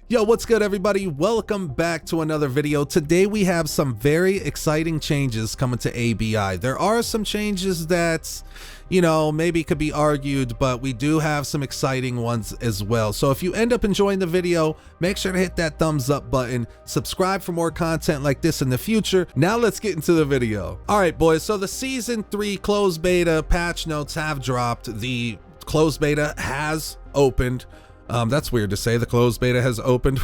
Yo, what's good everybody? Welcome back to another video. Today we have some very exciting changes coming to ABI. There are some changes that, you know, maybe could be argued, but we do have some exciting ones as well. So if you end up enjoying the video, make sure to hit that thumbs up button, subscribe for more content like this in the future. Now let's get into the video. All right, boys, so the Season 3 closed beta patch notes have dropped. The closed beta has opened. That's weird to say, the closed beta has opened.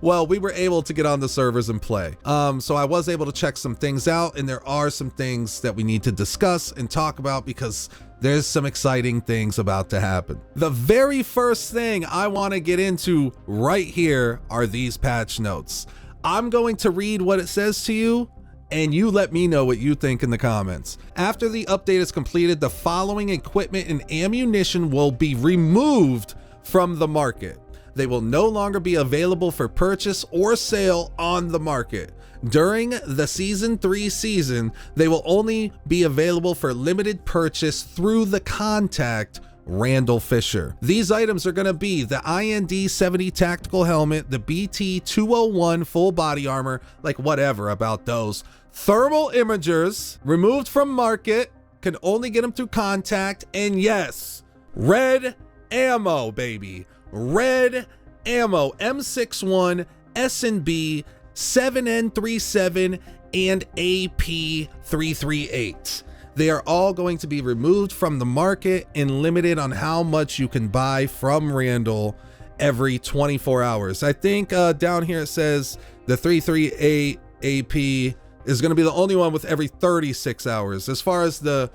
Well, we were able to get on the servers and play. So I was able to check some things out, and there are some things that we need to discuss and talk about because there's some exciting things about to happen. The very first thing I want to get into right here are these patch notes. I'm going to read what it says to you, and you let me know what you think in the comments. After the update is completed, the following equipment and ammunition will be removed from the market. They will no longer be available for purchase or sale on the market. During the Season 3 season, they will only be available for limited purchase through the contact Randall Fisher. These items are going to be the IND-70 tactical helmet, the BT-201 full body armor, like whatever about those. Thermal imagers, removed from market, can only get them through contact, and yes, red ammo, baby. Red ammo, M61, S&B, 7N37, and AP338. They are all going to be removed from the market and limited on how much you can buy from Randall every 24 hours. I think down here it says the 338 AP is going to be the only one with every 36 hours. As far as the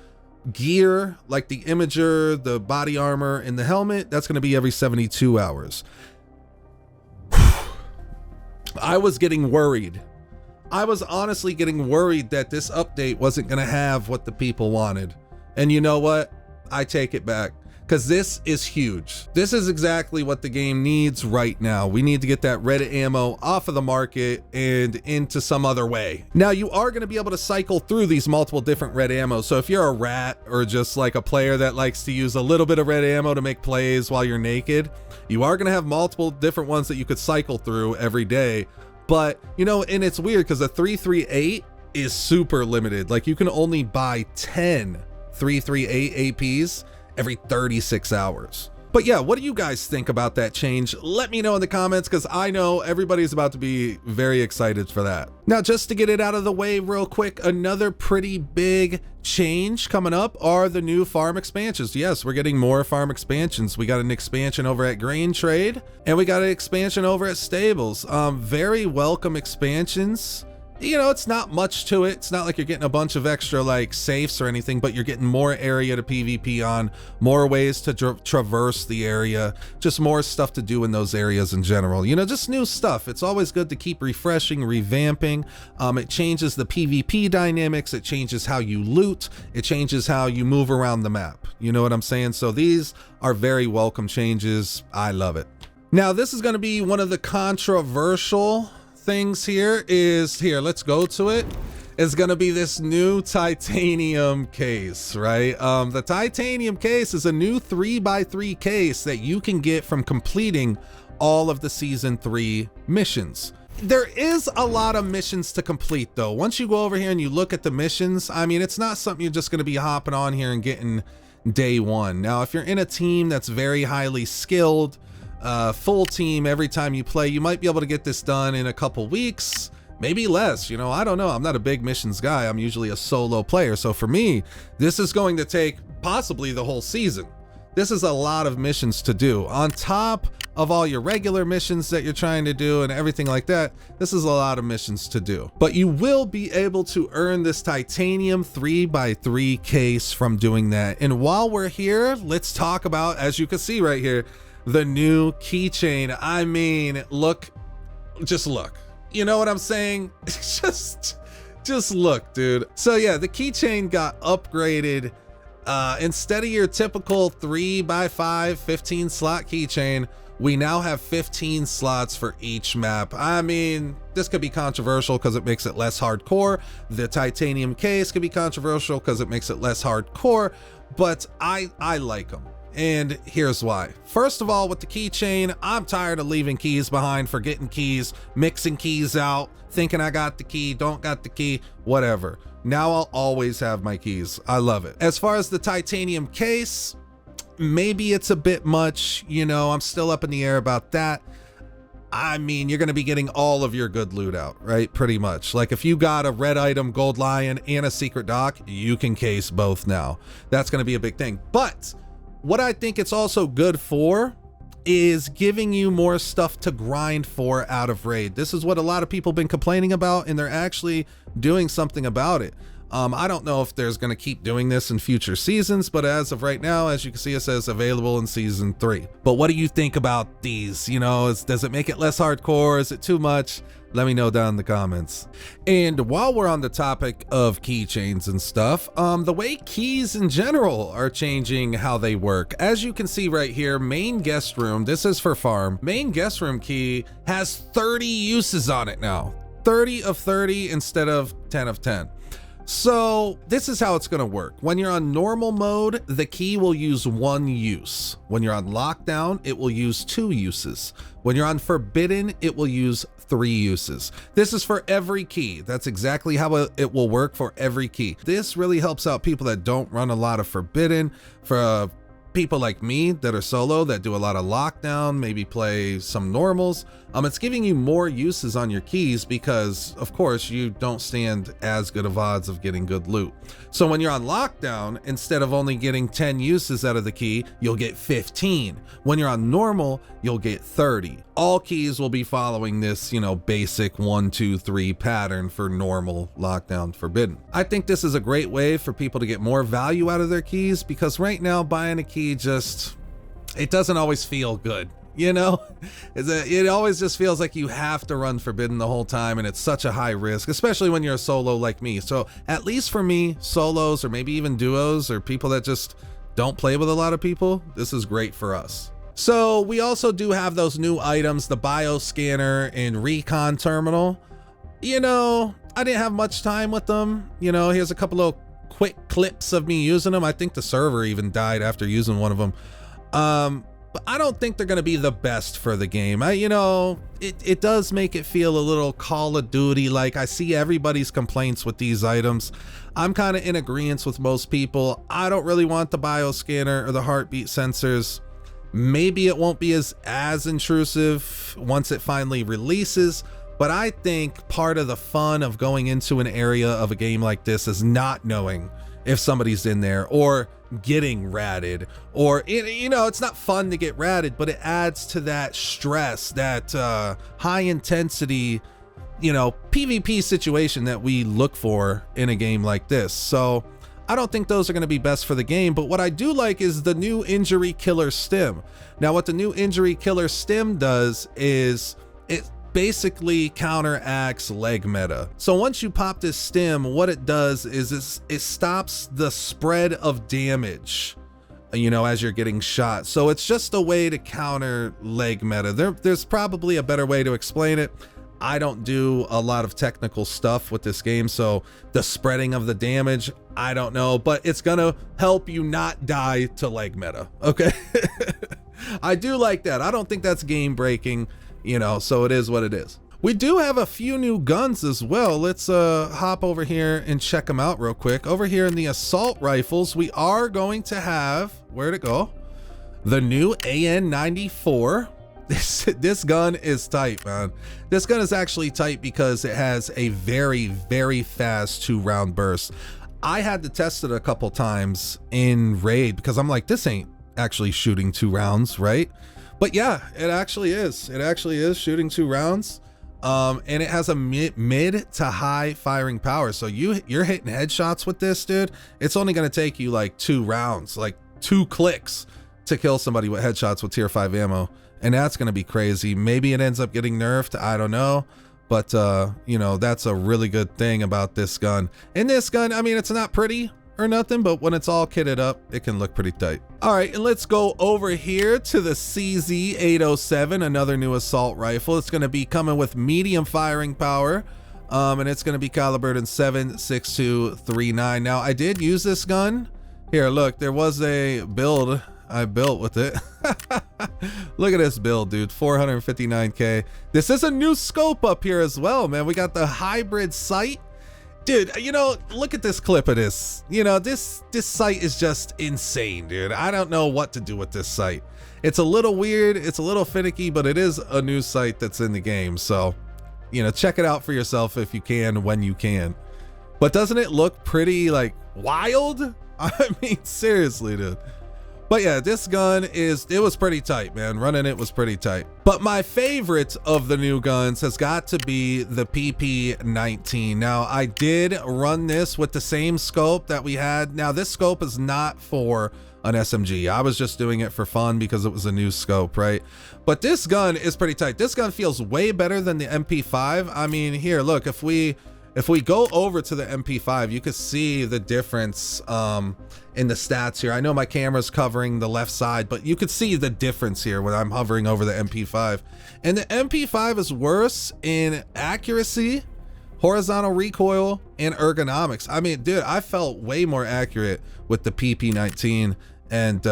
gear, like the imager, the body armor, and the helmet, that's going to be every 72 hours. I was getting worried. I was honestly getting worried that this update wasn't going to have what the people wanted. And you know what? I take it back, because this is huge. This is exactly what the game needs right now. We need to get that red ammo off of the market and into some other way. Now, you are going to be able to cycle through these multiple different red ammo. So if you're a rat or just like a player that likes to use a little bit of red ammo to make plays while you're naked, you are going to have multiple different ones that you could cycle through every day. But, you know, and it's weird because the 338 is super limited. Like, you can only buy 10 338 APs every 36 hours. But yeah, what do you guys think about that change? Let me know in the comments, because I know everybody's about to be very excited for that. Now, just to get it out of the way real quick, another pretty big change coming up are the new farm expansions. Yes, we're getting more farm expansions. We got an expansion over at Grain Trade, and we got an expansion over at Stables. Very welcome expansions. You know, it's not much to it. It's not like you're getting a bunch of extra like safes or anything, but you're getting more area to PvP on, more ways to traverse the area, just more stuff to do in those areas in general. You know, just new stuff. It's always good to keep refreshing, revamping. It changes the PvP dynamics. It changes how you loot. It changes how you move around the map. You know what I'm saying? So these are very welcome changes. I love it. Now, this is going to be one of the controversial things here. Let's go to it. It's gonna be this new titanium case, right? The titanium case is a new 3x3 case that you can get from completing all of the Season 3 missions. There is a lot of missions to complete though. Once you go over here and you look at the missions, I mean, it's not something you're just gonna be hopping on here and getting day one. Now, if you're in a team that's very highly skilled, full team every time you play, you might be able to get this done in a couple weeks, maybe less. You know, I don't know. I'm not a big missions guy. I'm usually a solo player. So for me, this is going to take possibly the whole season. This is a lot of missions to do on top of all your regular missions that you're trying to do and everything like that. This is a lot of missions to do, but you will be able to earn this titanium 3x3 case from doing that. And while we're here, let's talk about, as you can see right here, the new keychain. I mean, look, just look. You know what I'm saying? just look, dude. So yeah, the keychain got upgraded. Instead of your typical 3x5 15 slot keychain, we now have 15 slots for each map. I mean, this could be controversial because it makes it less hardcore. The titanium case could be controversial because it makes it less hardcore, but I like them. And here's why. First of all, with the keychain, I'm tired of leaving keys behind, forgetting keys, mixing keys out, thinking I got the key, don't got the key, whatever. Now I'll always have my keys. I love it. As far as the titanium case, maybe it's a bit much, you know, I'm still up in the air about that. I mean, you're going to be getting all of your good loot out, right? Pretty much. Like if you got a red item, gold lion, and a secret dock, you can case both now. That's going to be a big thing. But what I think it's also good for is giving you more stuff to grind for out of raid. This is what a lot of people have been complaining about, and they're actually doing something about it. I don't know if there's going to keep doing this in future seasons, but as of right now, as you can see, it says available in season 3. But what do you think about these? You know, does it make it less hardcore? Is it too much? Let me know down in the comments. And while we're on the topic of keychains and stuff, the way keys in general are changing how they work. As you can see right here, main guest room, this is for farm. Main guest room key has 30 uses on it now. 30 of 30 instead of 10 of 10. So this is how it's going to work. When you're on normal mode, the key will use 1 use. When you're on lockdown, it will use 2 uses. When you're on forbidden, it will use 3 uses. This is for every key. That's exactly how it will work for every key. This really helps out people that don't run a lot of forbidden. For people like me that are solo, that do a lot of lockdown, maybe play some normals, it's giving you more uses on your keys because of course you don't stand as good of odds of getting good loot. So when you're on lockdown, instead of only getting 10 uses out of the key, you'll get 15. When you're on normal, you'll get 30. All keys will be following this, you know, basic 1, 2, 3 pattern for normal, lockdown, forbidden. I think this is a great way for people to get more value out of their keys because right now buying a key it doesn't always feel good. You know, it always just feels like you have to run forbidden the whole time, and it's such a high risk, especially when you're a solo like me. So at least for me, solos or maybe even duos or people that just don't play with a lot of people, this is great for us. So we also do have those new items, the bio scanner and recon terminal. You know, I didn't have much time with them. You know, here's a couple of quick clips of me using them. I think the server even died after using one of them. But I don't think they're going to be the best for the game. You know, it does make it feel a little Call of Duty like. I see everybody's complaints with these items. I'm kind of in agreement with most people. I don't really want the bioscanner or the heartbeat sensors. Maybe it won't be as intrusive once it finally releases, but I think part of the fun of going into an area of a game like this is not knowing if somebody's in there or getting ratted, or you know, it's not fun to get ratted, but it adds to that stress, that high intensity, you know, PvP situation that we look for in a game like this. So I don't think those are going to be best for the game, but what I do like is the new injury killer stim. Now what the new injury killer stim does is it basically counteracts leg meta. So once you pop this stim, what it does is it stops the spread of damage, you know, as you're getting shot. So it's just a way to counter leg meta. There's probably a better way to explain it. I don't do a lot of technical stuff with this game, so the spreading of the damage, I don't know, but it's gonna help you not die to leg meta, okay? I do like that. I don't think that's game breaking, you know, so it is what it is. We do have a few new guns as well. Let's hop over here and check them out real quick. Over here in the assault rifles, we are going to have, where'd it go? The new AN-94. This gun is tight, man. This gun is actually tight because it has a very, very fast 2-round burst. I had to test it a couple times in raid because I'm like, this ain't actually shooting 2 rounds, right? But yeah, it actually is. It actually is shooting 2 rounds. And it has a mid to high firing power. So you're hitting headshots with this, dude. It's only going to take you like 2 rounds, like 2 clicks to kill somebody with headshots with tier 5 ammo. And that's going to be crazy. Maybe it ends up getting nerfed. I don't know. But, you know, that's a really good thing about this gun. And this gun, I mean, it's not pretty or nothing, but when it's all kitted up, it can look pretty tight. All right, and let's go over here to the CZ807, another new assault rifle. It's going to be coming with medium firing power, and it's going to be calibered in 7.6239. Now, I did use this gun. Here, look, there was a build I built with it. Look at this build, dude. 459K. This is a new scope up here as well, man. We got the hybrid sight. Dude, you know, look at this clip of this. You know, this sight is just insane, dude. I don't know what to do with this sight. It's a little weird, it's a little finicky, but it is a new sight that's in the game. So, you know, check it out for yourself if you can, when you can. But doesn't it look pretty, like, wild? I mean, seriously, dude. But yeah, this gun it was pretty tight, man. Running it was pretty tight. But my favorite of the new guns has got to be the PP19. Now, I did run this with the same scope that we had. Now, this scope is not for an SMG. I was just doing it for fun because it was a new scope, right? But this gun is pretty tight. This gun feels way better than the MP5. I mean, here, look, if we go over to the MP5, you can see the difference in the stats here. I know my camera's covering the left side, but you could see the difference here when I'm hovering over the MP5. And the MP5 is worse in accuracy, horizontal recoil, and ergonomics. I mean, dude, I felt way more accurate with the PP19, and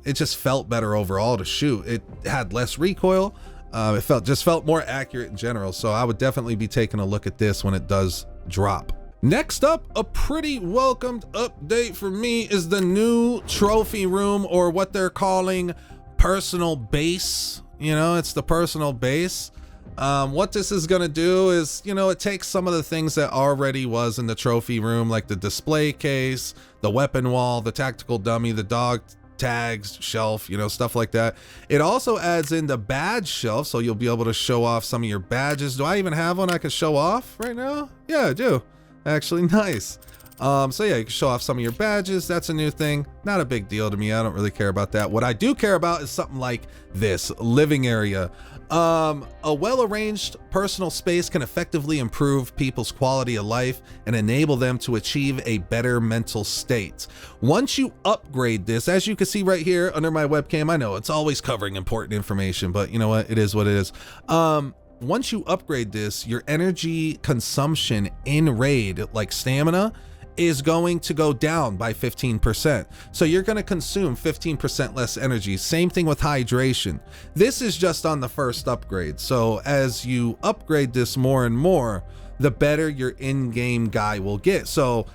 it just felt better overall to shoot. It had less recoil. It just felt more accurate in general. So I would definitely be taking a look at this when it does drop. Next up, a pretty welcomed update for me is the new trophy room, or what they're calling personal base. You know, it's the personal base. What this is gonna do is, you know, it takes some of the things that already was in the trophy room, like the display case, the weapon wall, the tactical dummy, the dog tags shelf, you know, stuff like that. It also adds in the badge shelf, so you'll be able to show off some of your badges. Do I even have one I can show off right now? Yeah, I do. Actually, nice. So yeah, you can show off some of your badges. That's a new thing. Not a big deal to me. I don't really care about that. What I do care about is something like this living area. A well-arranged personal space can effectively improve people's quality of life and enable them to achieve a better mental state. Once you upgrade this, as you can see right here under my webcam, I know it's always covering important information, but you know what? It is what it is. Once you upgrade this, your energy consumption in raid, like stamina, is going to go down by 15%. So you're going to consume 15% less energy. Same thing with hydration. This is just on the first upgrade. So as you upgrade this more and more, the better your in-game guy will get. So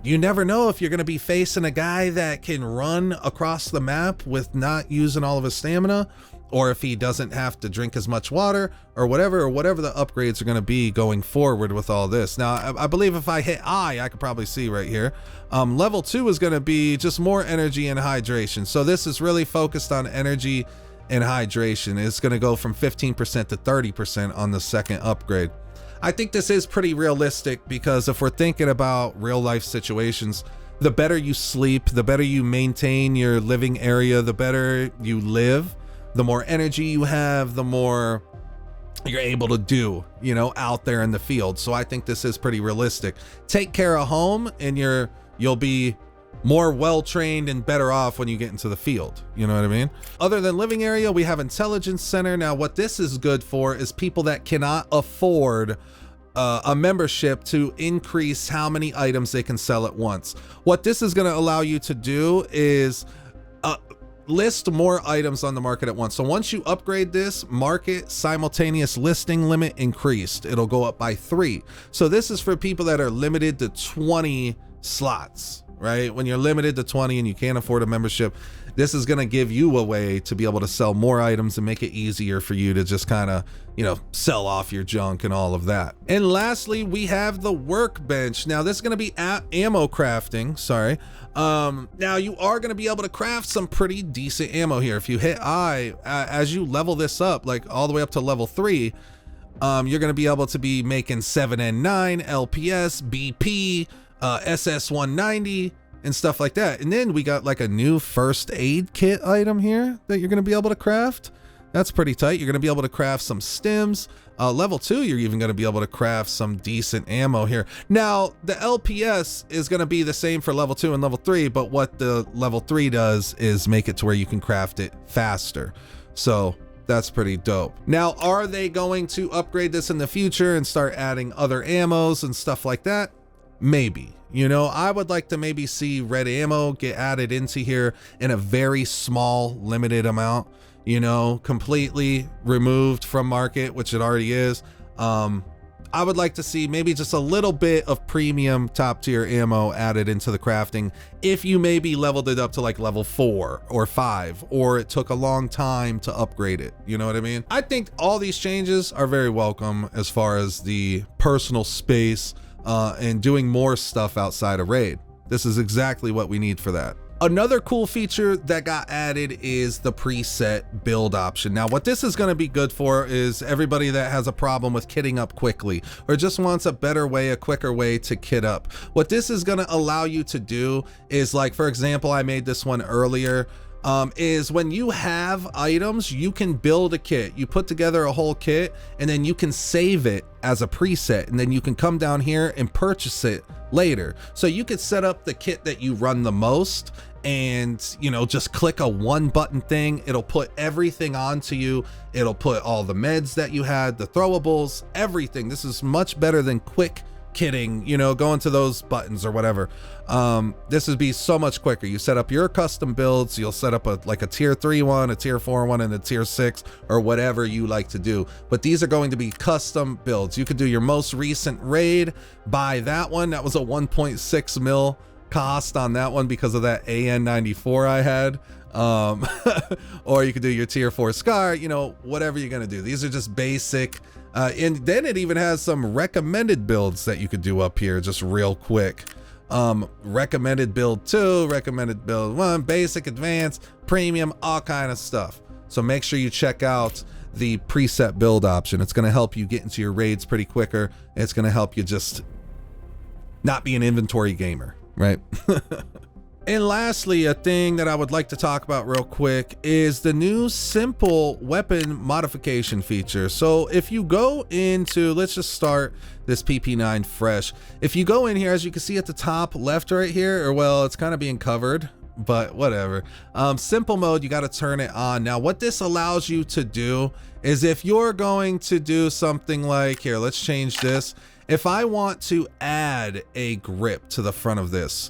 you never know if you're going to be facing a guy that can run across the map with not using all of his stamina, or if he doesn't have to drink as much water, or whatever the upgrades are going to be going forward with all this. Now, I believe if I hit I could probably see right here. Level 2 is going to be just more energy and hydration. So this is really focused on energy and hydration. It's going to go from 15% to 30% on the second upgrade. I think this is pretty realistic, because if we're thinking about real life situations, the better you sleep, the better you maintain your living area, the better you live. The more energy you have, the more you're able to do, you know, out there in the field. So I think this is pretty realistic. Take care of home and you'll be more well-trained and better off when you get into the field. You know what I mean? Other than living area, we have intelligence center. Now, what this is good for is people that cannot afford a membership to increase how many items they can sell at once. What this is going to allow you to do is list more items on the market at once. So once you upgrade this, market simultaneous listing limit increased. It'll go up by 3. So this is for people that are limited to 20 slots, right? When you're limited to 20 and you can't afford a membership, this is going to give you a way to be able to sell more items and make it easier for you to just kind of, you know, sell off your junk and all of that. And lastly, we have the workbench. Now this is going to be ammo crafting. Sorry. Now you are going to be able to craft some pretty decent ammo here. If you hit I, as you level this up, like all the way up to level 3, you're going to be able to be making 7N9, LPS, BP, SS190, and stuff like that. And then we got like a new first aid kit item here that you're going to be able to craft. That's pretty tight. You're going to be able to craft some stims. Level 2, you're even going to be able to craft some decent ammo here. Now, the LPS is going to be the same for level 2 and level 3, but what the level 3 does is make it to where you can craft it faster. So that's pretty dope. Now, are they going to upgrade this in the future and start adding other ammos and stuff like that? Maybe. You know, I would like to maybe see red ammo get added into here in a very small, limited amount, you know, completely removed from market, which it already is. I would like to see maybe just a little bit of premium top tier ammo added into the crafting if you maybe leveled it up to like level 4 or 5, or it took a long time to upgrade it. You know what I mean? I think all these changes are very welcome as far as the personal space and doing more stuff outside of raid. This is exactly what we need for that. Another cool feature that got added is the preset build option. Now, what this is going to be good for is everybody that has a problem with kitting up quickly or just wants a better way, a quicker way to kit up. What this is going to allow you to do is, like, for example, I made this one earlier, is when you have items, you can build a kit. You put together a whole kit and then you can save it as a preset, and then you can come down here and purchase it later. So you could set up the kit that you run the most and, you know, just click a 1-button thing. It'll put everything onto you. It'll put all the meds that you had, the throwables, everything. This is much better than quick kitting, you know, going to those buttons or whatever. This would be so much quicker. You set up your custom builds. You'll set up a tier 3 one, a tier 4 one, and a tier 6, or whatever you like to do. But these are going to be custom builds. You could do your most recent raid, buy that one. That was a 1.6 mil cost on that one because of that AN94 I had. Or you could do your tier 4 Scar, you know, whatever you're gonna do. These are just basic, and then it even has some recommended builds that you could do up here just real quick. Recommended build 2, recommended build 1, basic, advanced, premium, all kind of stuff. So make sure you check out the preset build option. It's going to help you get into your raids pretty quicker. It's going to help you just not be an inventory gamer, right? And lastly, a thing that I would like to talk about real quick is the new simple weapon modification feature. So if you go into, let's just start this PP9 fresh. If you go in here, as you can see at the top left right here, or well, it's kind of being covered, but whatever. Simple mode, you got to turn it on. Now, what this allows you to do is if you're going to do something like, here, let's change this. If I want to add a grip to the front of this,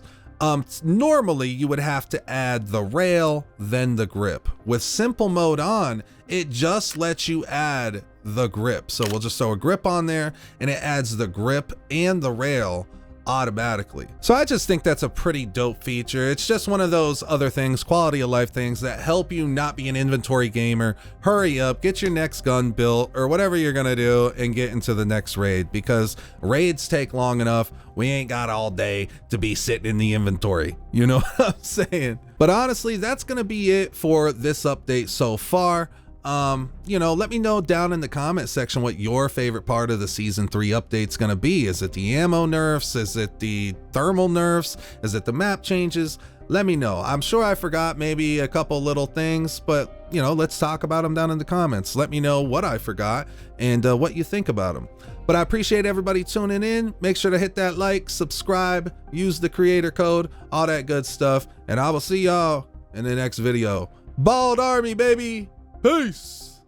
normally you would have to add the rail, then the grip. With simple mode on, it just lets you add the grip. So we'll just throw a grip on there and it adds the grip and the rail automatically. So I just think that's a pretty dope feature. It's just one of those other things, quality of life things that help you not be an inventory gamer. Hurry up, get your next gun built or whatever you're gonna do and get into the next raid, because raids take long enough. We ain't got all day to be sitting in the inventory. You know what I'm saying? But honestly, that's gonna be it for this update so far. You know, let me know down in the comment section what your favorite part of the season 3 update's gonna be. Is it the ammo nerfs? Is it the thermal nerfs? Is it the map changes? Let me know. I'm sure I forgot maybe a couple little things, but you know, let's talk about them down in the comments. Let me know what I forgot and what you think about them. But I appreciate everybody tuning in. Make sure to hit that like, subscribe, use the creator code, all that good stuff, and I will see y'all in the next video. Bald Army, baby. Peace.